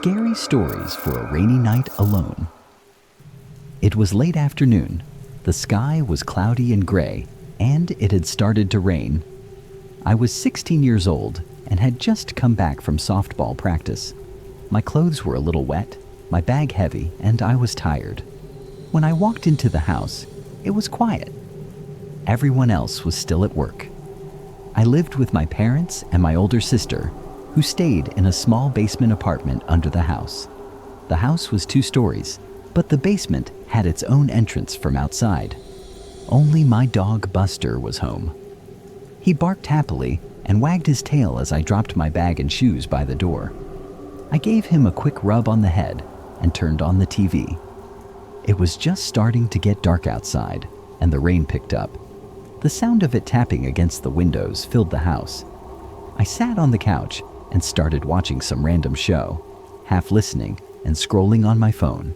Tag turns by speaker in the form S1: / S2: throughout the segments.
S1: Scary stories for a rainy night alone. It was late afternoon. The sky was cloudy and gray, and it had started to rain. I was 16 years old and had just come back from softball practice. My clothes were a little wet, my bag heavy, and I was tired. When I walked into the house, it was quiet. Everyone else was still at work. I lived with my parents and my older sister, who stayed in a small basement apartment under the house. The house was 2 stories, but the basement had its own entrance from outside. Only my dog Buster was home. He barked happily and wagged his tail as I dropped my bag and shoes by the door. I gave him a quick rub on the head and turned on the TV. It was just starting to get dark outside, and the rain picked up. The sound of it tapping against the windows filled the house. I sat on the couch and started watching some random show, half listening and scrolling on my phone.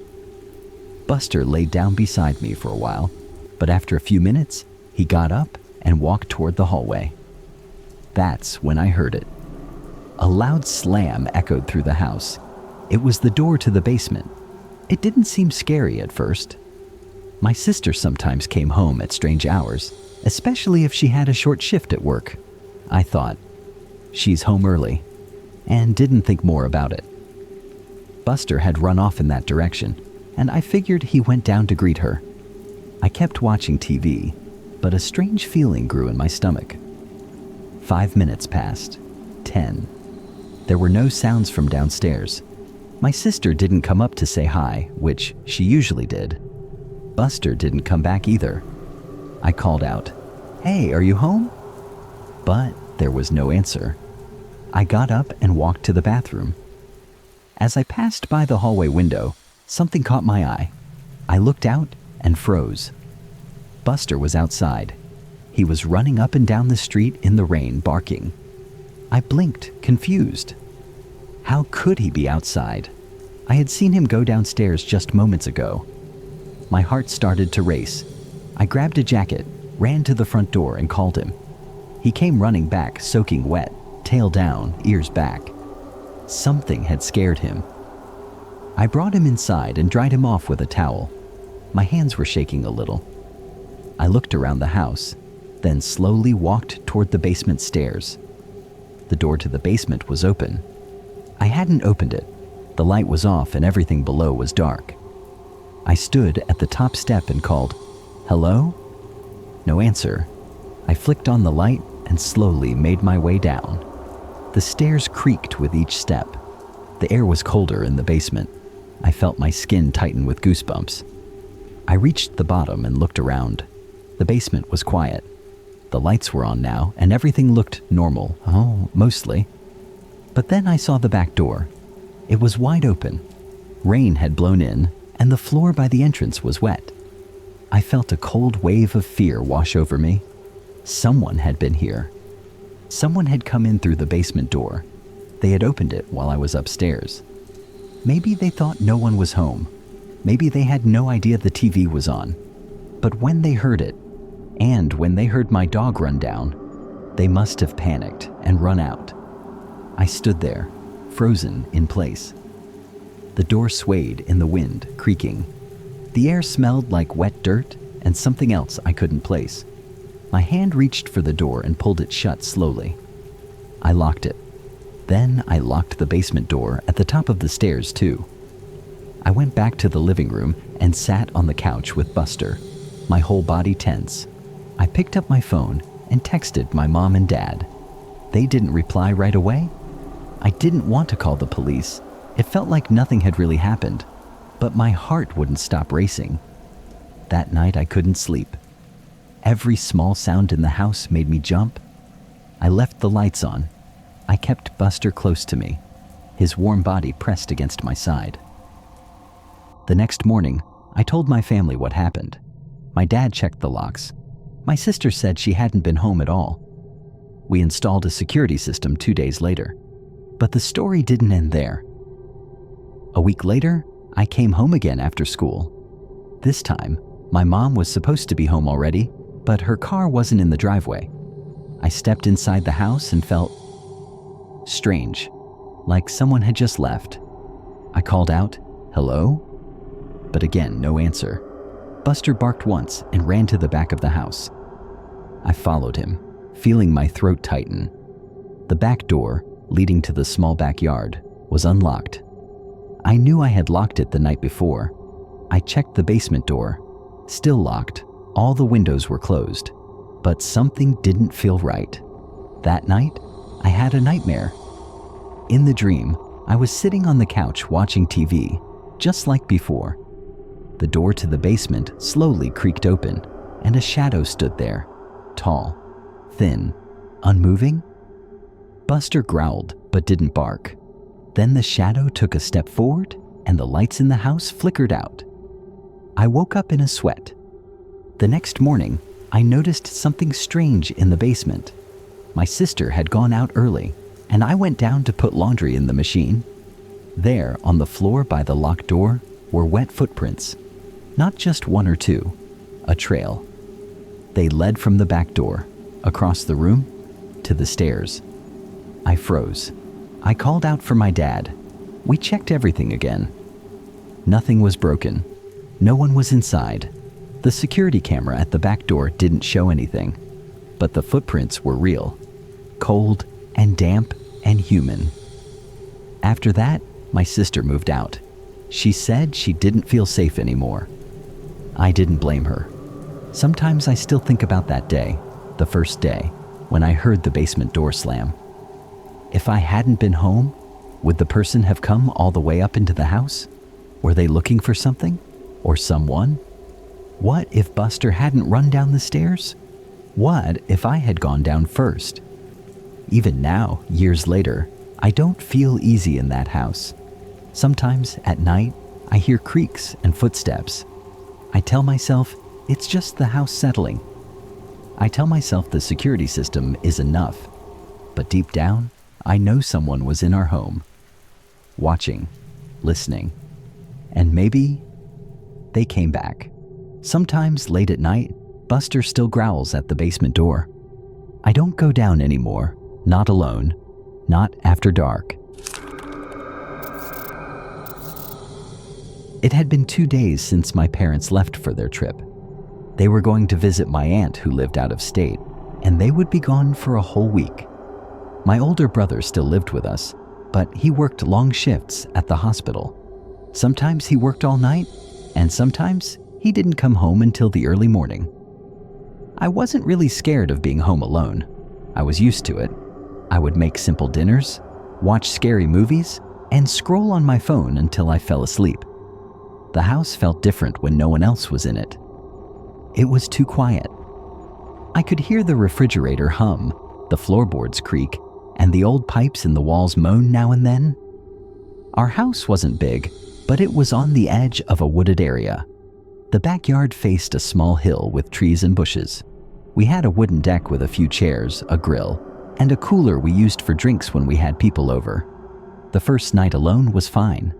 S1: Buster laid down beside me for a while, but after a few minutes, he got up and walked toward the hallway. That's when I heard it. A loud slam echoed through the house. It was the door to the basement. It didn't seem scary at first. My sister sometimes came home at strange hours, especially if she had a short shift at work. I thought, she's home early, and didn't think more about it. Buster had run off in that direction, and I figured he went down to greet her. I kept watching TV, but a strange feeling grew in my stomach. 5 minutes passed. 10. There were no sounds from downstairs. My sister didn't come up to say hi, which she usually did. Buster didn't come back either. I called out, "Hey, are you home?" But there was no answer. I got up and walked to the bathroom. As I passed by the hallway window, something caught my eye. I looked out and froze. Buster was outside. He was running up and down the street in the rain, barking. I blinked, confused. How could he be outside? I had seen him go downstairs just moments ago. My heart started to race. I grabbed a jacket, ran to the front door, and called him. He came running back, soaking wet, tail down, ears back. Something had scared him. I brought him inside and dried him off with a towel. My hands were shaking a little. I looked around the house, then slowly walked toward the basement stairs. The door to the basement was open. I hadn't opened it. The light was off and everything below was dark. I stood at the top step and called, "Hello?" No answer. I flicked on the light and slowly made my way down. The stairs creaked with each step. The air was colder in the basement. I felt my skin tighten with goosebumps. I reached the bottom and looked around. The basement was quiet. The lights were on now and everything looked normal, mostly. But then I saw the back door. It was wide open. Rain had blown in, and the floor by the entrance was wet. I felt a cold wave of fear wash over me. Someone had been here. Someone had come in through the basement door. They had opened it while I was upstairs. Maybe they thought no one was home. Maybe they had no idea the TV was on. But when they heard it, and when they heard my dog run down, they must have panicked and run out. I stood there, frozen in place. The door swayed in the wind, creaking. The air smelled like wet dirt and something else I couldn't place. My hand reached for the door and pulled it shut slowly. I locked it. Then I locked the basement door at the top of the stairs too. I went back to the living room and sat on the couch with Buster, my whole body tense. I picked up my phone and texted my mom and dad. They didn't reply right away. I didn't want to call the police. It felt like nothing had really happened, but my heart wouldn't stop racing. That night I couldn't sleep. Every small sound in the house made me jump. I left the lights on. I kept Buster close to me, his warm body pressed against my side. The next morning, I told my family what happened. My dad checked the locks. My sister said she hadn't been home at all. We installed a security system 2 days later. But the story didn't end there. A week later, I came home again after school. This time, my mom was supposed to be home already, but her car wasn't in the driveway. I stepped inside the house and felt strange, like someone had just left. I called out, "Hello?" But again, no answer. Buster barked once and ran to the back of the house. I followed him, feeling my throat tighten. The back door, leading to the small backyard, was unlocked. I knew I had locked it the night before. I checked the basement door. Still locked. All the windows were closed. But something didn't feel right. That night, I had a nightmare. In the dream, I was sitting on the couch watching TV, just like before. The door to the basement slowly creaked open, and a shadow stood there, tall, thin, unmoving. Buster growled but didn't bark. Then the shadow took a step forward, and the lights in the house flickered out. I woke up in a sweat. The next morning, I noticed something strange in the basement. My sister had gone out early, and I went down to put laundry in the machine. There, on the floor by the locked door, were wet footprints. Not just one or two, a trail. They led from the back door, across the room, to the stairs. I froze. I called out for my dad. We checked everything again. Nothing was broken. No one was inside. The security camera at the back door didn't show anything, but the footprints were real, cold and damp and human. After that, my sister moved out. She said she didn't feel safe anymore. I didn't blame her. Sometimes I still think about that day, the first day, when I heard the basement door slam. If I hadn't been home, would the person have come all the way up into the house? Were they looking for something? Or someone? What if Buster hadn't run down the stairs? What if I had gone down first? Even now, years later, I don't feel easy in that house. Sometimes at night, I hear creaks and footsteps. I tell myself it's just the house settling. I tell myself the security system is enough. But deep down, I know someone was in our home, watching, listening, and maybe they came back. Sometimes late at night, Buster still growls at the basement door. I don't go down anymore, not alone, not after dark. It had been 2 days since my parents left for their trip. They were going to visit my aunt who lived out of state, and they would be gone for a whole week. My older brother still lived with us, but he worked long shifts at the hospital. Sometimes he worked all night, and sometimes he didn't come home until the early morning. I wasn't really scared of being home alone. I was used to it. I would make simple dinners, watch scary movies, and scroll on my phone until I fell asleep. The house felt different when no one else was in it. It was too quiet. I could hear the refrigerator hum, the floorboards creak, and the old pipes in the walls moan now and then. Our house wasn't big, but it was on the edge of a wooded area. The backyard faced a small hill with trees and bushes. We had a wooden deck with a few chairs, a grill, and a cooler we used for drinks when we had people over. The first night alone was fine.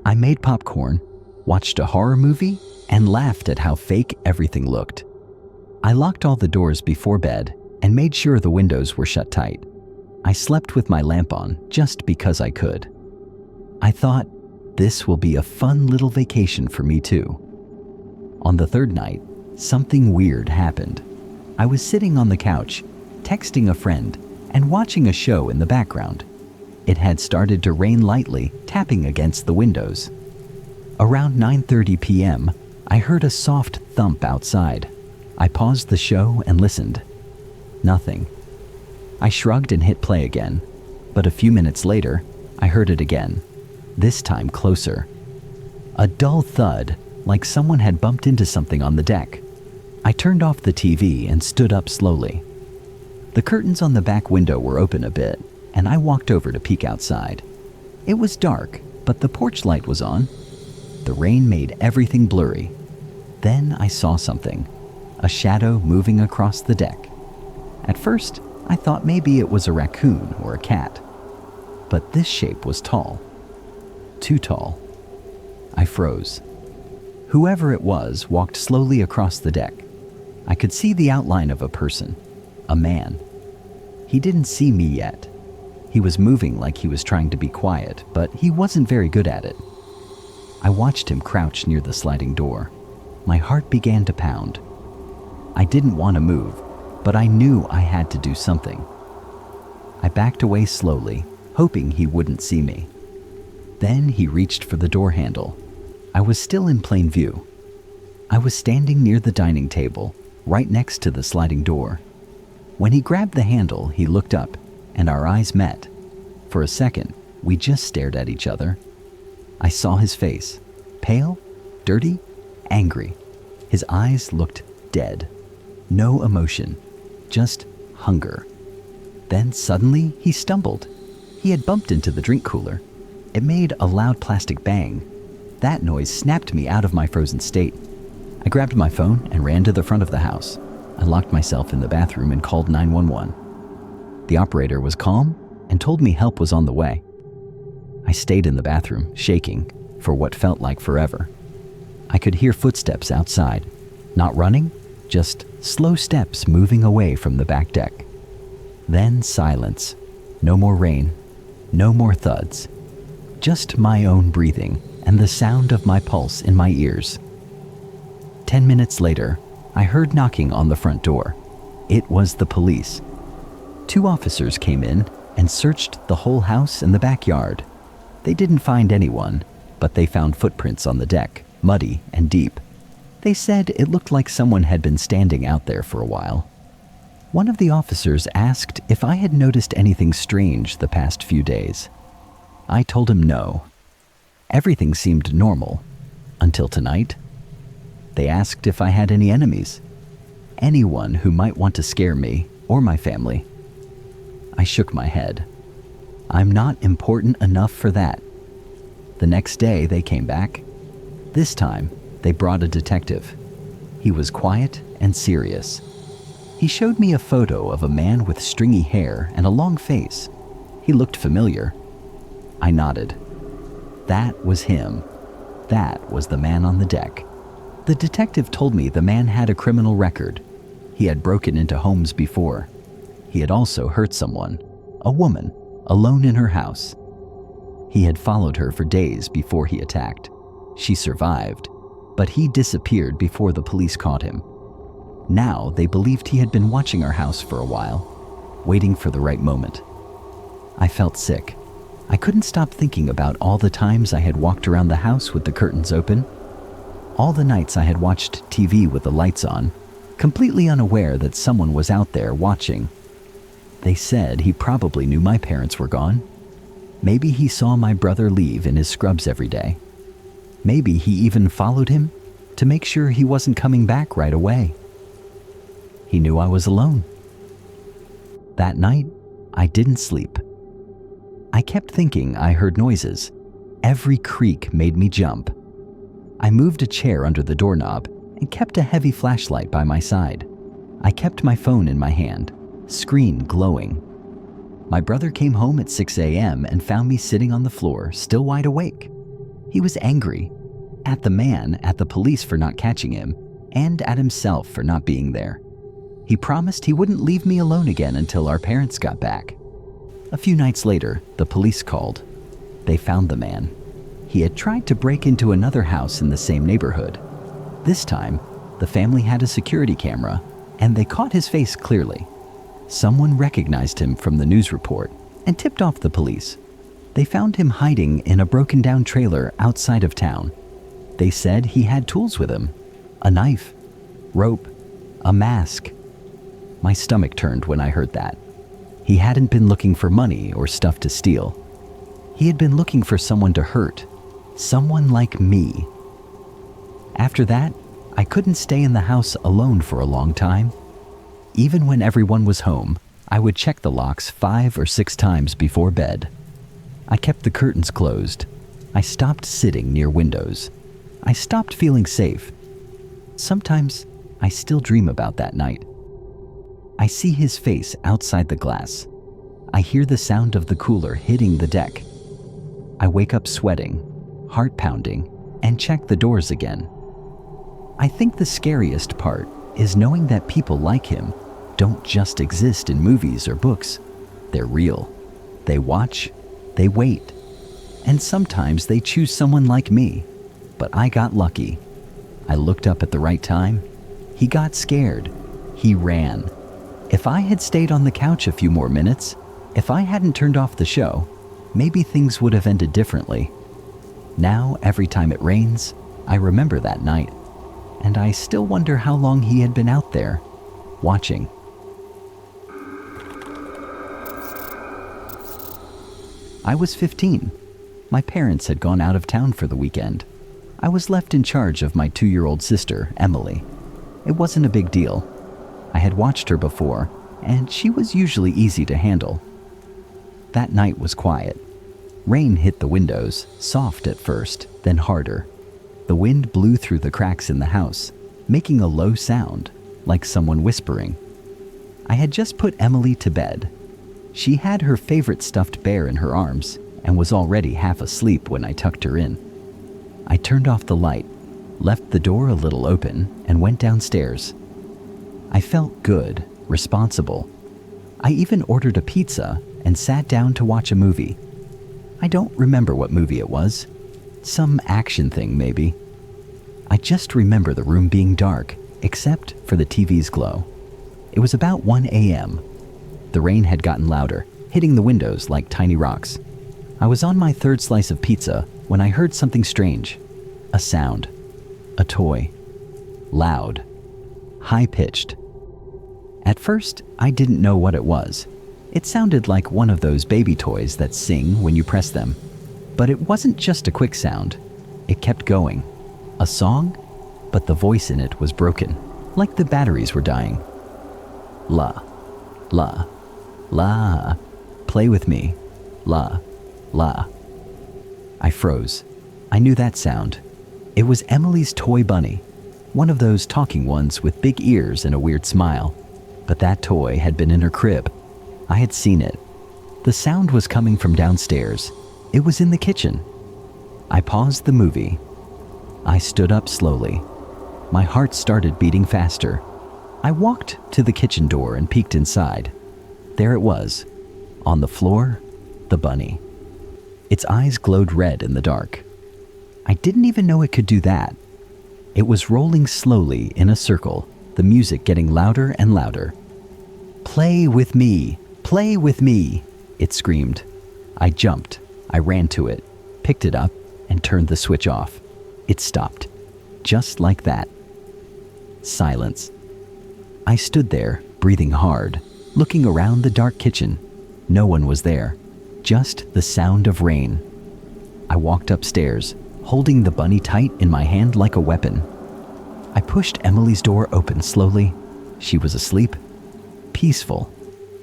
S1: I made popcorn, watched a horror movie, and laughed at how fake everything looked. I locked all the doors before bed and made sure the windows were shut tight. I slept with my lamp on just because I could. I thought, this will be a fun little vacation for me too. On the third night, something weird happened. I was sitting on the couch, texting a friend, and watching a show in the background. It had started to rain lightly, tapping against the windows. Around 9:30 p.m., I heard a soft thump outside. I paused the show and listened. Nothing. I shrugged and hit play again, but a few minutes later, I heard it again, this time closer. A dull thud, like someone had bumped into something on the deck. I turned off the TV and stood up slowly. The curtains on the back window were open a bit, and I walked over to peek outside. It was dark, but the porch light was on. The rain made everything blurry. Then I saw something, a shadow moving across the deck. At first, I thought maybe it was a raccoon or a cat. But this shape was tall. Too tall. I froze. Whoever it was walked slowly across the deck. I could see the outline of a person, a man. He didn't see me yet. He was moving like he was trying to be quiet, but he wasn't very good at it. I watched him crouch near the sliding door. My heart began to pound. I didn't want to move, but I knew I had to do something. I backed away slowly, hoping he wouldn't see me. Then he reached for the door handle. I was still in plain view. I was standing near the dining table, right next to the sliding door. When he grabbed the handle, he looked up, and our eyes met. For a second, we just stared at each other. I saw his face, pale, dirty, angry. His eyes looked dead. No emotion, just hunger. Then suddenly, he stumbled. He had bumped into the drink cooler. It made a loud plastic bang. That noise snapped me out of my frozen state. I grabbed my phone and ran to the front of the house. I locked myself in the bathroom and called 911. The operator was calm and told me help was on the way. I stayed in the bathroom, shaking, for what felt like forever. I could hear footsteps outside, not running, just slow steps moving away from the back deck. Then silence. No more rain, no more thuds. Just my own breathing and the sound of my pulse in my ears. 10 minutes later, I heard knocking on the front door. It was the police. 2 officers came in and searched the whole house and the backyard. They didn't find anyone, but they found footprints on the deck, muddy and deep. They said it looked like someone had been standing out there for a while. One of the officers asked if I had noticed anything strange the past few days. I told him no. Everything seemed normal, until tonight. They asked if I had any enemies, anyone who might want to scare me or my family. I shook my head. I'm not important enough for that. The next day they came back. This time, they brought a detective. He was quiet and serious. He showed me a photo of a man with stringy hair and a long face. He looked familiar. I nodded. That was him. That was the man on the deck. The detective told me the man had a criminal record. He had broken into homes before. He had also hurt someone, a woman, alone in her house. He had followed her for days before he attacked. She survived, but he disappeared before the police caught him. Now they believed he had been watching our house for a while, waiting for the right moment. I felt sick. I couldn't stop thinking about all the times I had walked around the house with the curtains open, all the nights I had watched TV with the lights on, completely unaware that someone was out there watching. They said he probably knew my parents were gone. Maybe he saw my brother leave in his scrubs every day. Maybe he even followed him to make sure he wasn't coming back right away. He knew I was alone. That night, I didn't sleep. I kept thinking I heard noises. Every creak made me jump. I moved a chair under the doorknob and kept a heavy flashlight by my side. I kept my phone in my hand, screen glowing. My brother came home at 6 a.m. and found me sitting on the floor, still wide awake. He was angry at the man, at the police for not catching him, and at himself for not being there. He promised he wouldn't leave me alone again until our parents got back. A few nights later, the police called. They found the man. He had tried to break into another house in the same neighborhood. This time, the family had a security camera, and they caught his face clearly. Someone recognized him from the news report and tipped off the police. They found him hiding in a broken-down trailer outside of town. They said he had tools with him: a knife, rope, a mask. My stomach turned when I heard that. He hadn't been looking for money or stuff to steal. He had been looking for someone to hurt, someone like me. After that, I couldn't stay in the house alone for a long time. Even when everyone was home, I would check the locks 5 or 6 times before bed. I kept the curtains closed. I stopped sitting near windows. I stopped feeling safe. Sometimes I still dream about that night. I see his face outside the glass. I hear the sound of the cooler hitting the deck. I wake up sweating, heart pounding, and check the doors again. I think the scariest part is knowing that people like him don't just exist in movies or books. They're real. They watch, they wait, and sometimes they choose someone like me, but I got lucky. I looked up at the right time. He got scared. He ran. If I had stayed on the couch a few more minutes, if I hadn't turned off the show, maybe things would have ended differently. Now, every time it rains, I remember that night, and I still wonder how long he had been out there, watching. I was 15. My parents had gone out of town for the weekend. I was left in charge of my 2-year-old sister, Emily. It wasn't a big deal. I had watched her before, and she was usually easy to handle. That night was quiet. Rain hit the windows, soft at first, then harder. The wind blew through the cracks in the house, making a low sound, like someone whispering. I had just put Emily to bed. She had her favorite stuffed bear in her arms and was already half asleep when I tucked her in. I turned off the light, left the door a little open, and went downstairs. I felt good, responsible. I even ordered a pizza and sat down to watch a movie. I don't remember what movie it was. Some action thing, maybe. I just remember the room being dark, except for the TV's glow. It was about 1 a.m. The rain had gotten louder, hitting the windows like tiny rocks. I was on my 3rd slice of pizza when I heard something strange. A sound. A toy. Loud. High-pitched. At first, I didn't know what it was. It sounded like one of those baby toys that sing when you press them. But it wasn't just a quick sound. It kept going. A song, but the voice in it was broken, like the batteries were dying. La, la, la, play with me, la, la. I froze. I knew that sound. It was Emily's toy bunny, one of those talking ones with big ears and a weird smile. But that toy had been in her crib. I had seen it. The sound was coming from downstairs. It was in the kitchen. I paused the movie. I stood up slowly. My heart started beating faster. I walked to the kitchen door and peeked inside. There it was. On the floor, the bunny. Its eyes glowed red in the dark. I didn't even know it could do that. It was rolling slowly in a circle, the music getting louder and louder. "Play with me! Play with me!" it screamed. I jumped. I ran to it, picked it up, and turned the switch off. It stopped. Just like that. Silence. I stood there, breathing hard, looking around the dark kitchen. No one was there. Just the sound of rain. I walked upstairs, holding the bunny tight in my hand like a weapon. I pushed Emily's door open slowly. She was asleep. Peaceful.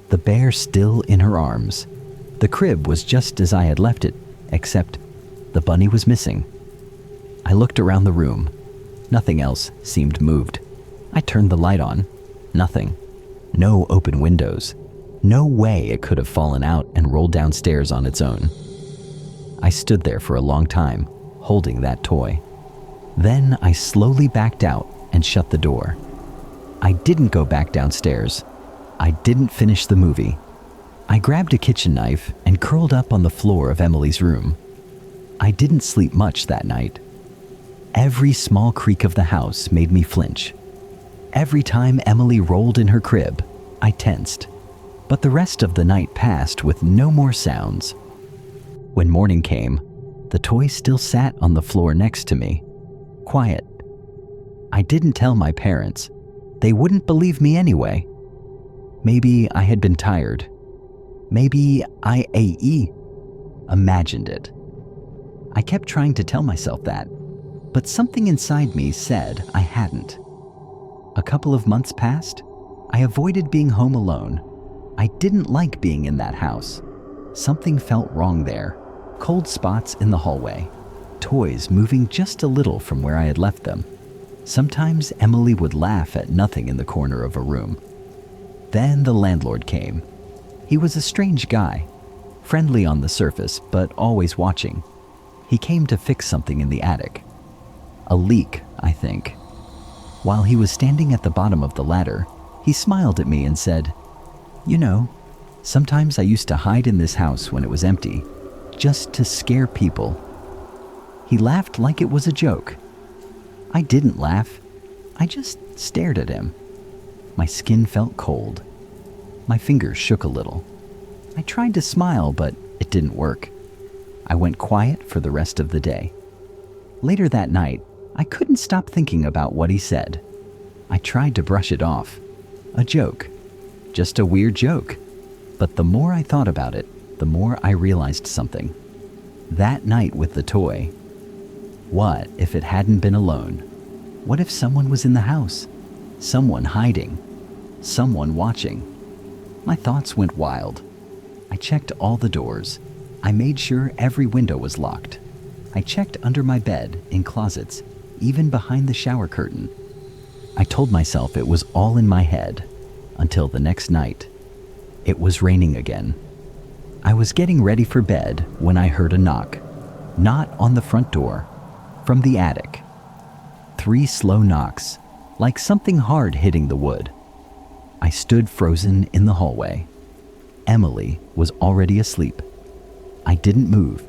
S1: The bear still in her arms. The crib was just as I had left it, except the bunny was missing. I looked around the room. Nothing else seemed moved. I turned the light on. Nothing. No open windows. No way it could have fallen out and rolled downstairs on its own. I stood there for a long time, holding that toy. Then I slowly backed out and shut the door. I didn't go back downstairs. I didn't finish the movie. I grabbed a kitchen knife and curled up on the floor of Emily's room. I didn't sleep much that night. Every small creak of the house made me flinch. Every time Emily rolled in her crib, I tensed. But the rest of the night passed with no more sounds. When morning came, the toy still sat on the floor next to me, quiet. I didn't tell my parents. They wouldn't believe me anyway. Maybe I had been tired. Maybe I imagined it. I kept trying to tell myself that, but something inside me said I hadn't. A couple of months passed. I avoided being home alone. I didn't like being in that house. Something felt wrong there. Cold spots in the hallway. Toys moving just a little from where I had left them. Sometimes Emily would laugh at nothing in the corner of a room. Then the landlord came. He was a strange guy, friendly on the surface, but always watching. He came to fix something in the attic. A leak, I think. While he was standing at the bottom of the ladder, he smiled at me and said, "You know, sometimes I used to hide in this house when it was empty, just to scare people." He laughed like it was a joke. I didn't laugh. I just stared at him. My skin felt cold. My fingers shook a little. I tried to smile, but it didn't work. I went quiet for the rest of the day. Later that night, I couldn't stop thinking about what he said. I tried to brush it off. A joke. Just a weird joke. But the more I thought about it, the more I realized something. That night with the toy, what if it hadn't been alone? What if someone was in the house? Someone hiding? Someone watching? My thoughts went wild. I checked all the doors. I made sure every window was locked. I checked under my bed, in closets, even behind the shower curtain. I told myself it was all in my head, until the next night. It was raining again. I was getting ready for bed when I heard a knock. Not on the front door, from the attic. 3 slow knocks, like something hard hitting the wood. I stood frozen in the hallway. Emily was already asleep. I didn't move.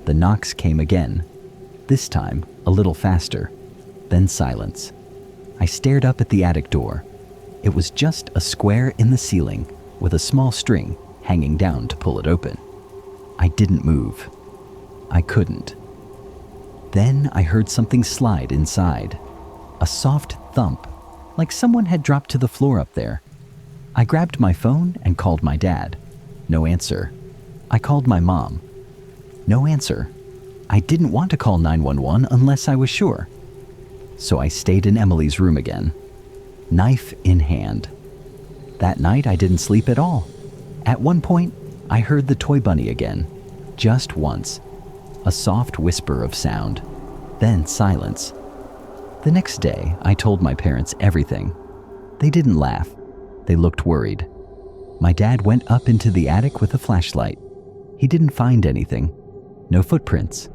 S1: The knocks came again, this time a little faster, then silence. I stared up at the attic door. It was just a square in the ceiling with a small string hanging down to pull it open. I didn't move. I couldn't. Then I heard something slide inside. A soft thump, like someone had dropped to the floor up there. I grabbed my phone and called my dad. No answer. I called my mom. No answer. I didn't want to call 911 unless I was sure. So I stayed in Emily's room again, knife in hand. That night I didn't sleep at all. At one point, I heard the toy bunny again, just once. A soft whisper of sound, then silence. The next day, I told my parents everything. They didn't laugh. They looked worried. My dad went up into the attic with a flashlight. He didn't find anything. No footprints.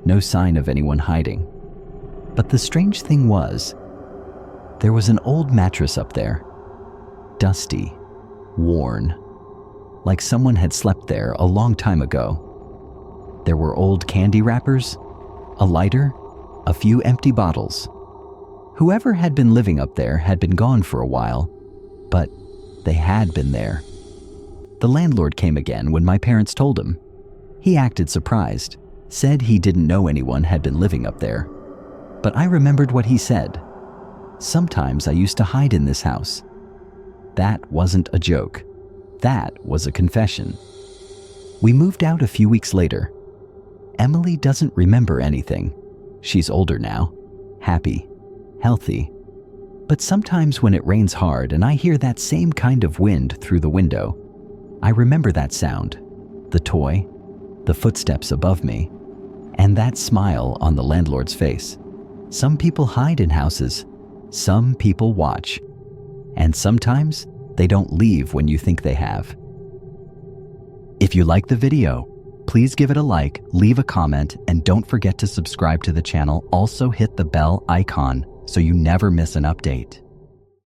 S1: No sign of anyone hiding. But the strange thing was, there was an old mattress up there. Dusty. Worn. Like someone had slept there a long time ago. There were old candy wrappers, a lighter, a few empty bottles. Whoever had been living up there had been gone for a while, but they had been there. The landlord came again when my parents told him. He acted surprised, said he didn't know anyone had been living up there. But I remembered what he said. Sometimes I used to hide in this house. That wasn't a joke. That was a confession. We moved out a few weeks later. Emily doesn't remember anything. She's older now, happy, healthy. But sometimes when it rains hard and I hear that same kind of wind through the window, I remember that sound, the toy, the footsteps above me, and that smile on the landlord's face. Some people hide in houses. Some people watch. And sometimes they don't leave when you think they have. If you like the video, please give it a like, leave a comment, and don't forget to subscribe to the channel. Also hit the bell icon so you never miss an update.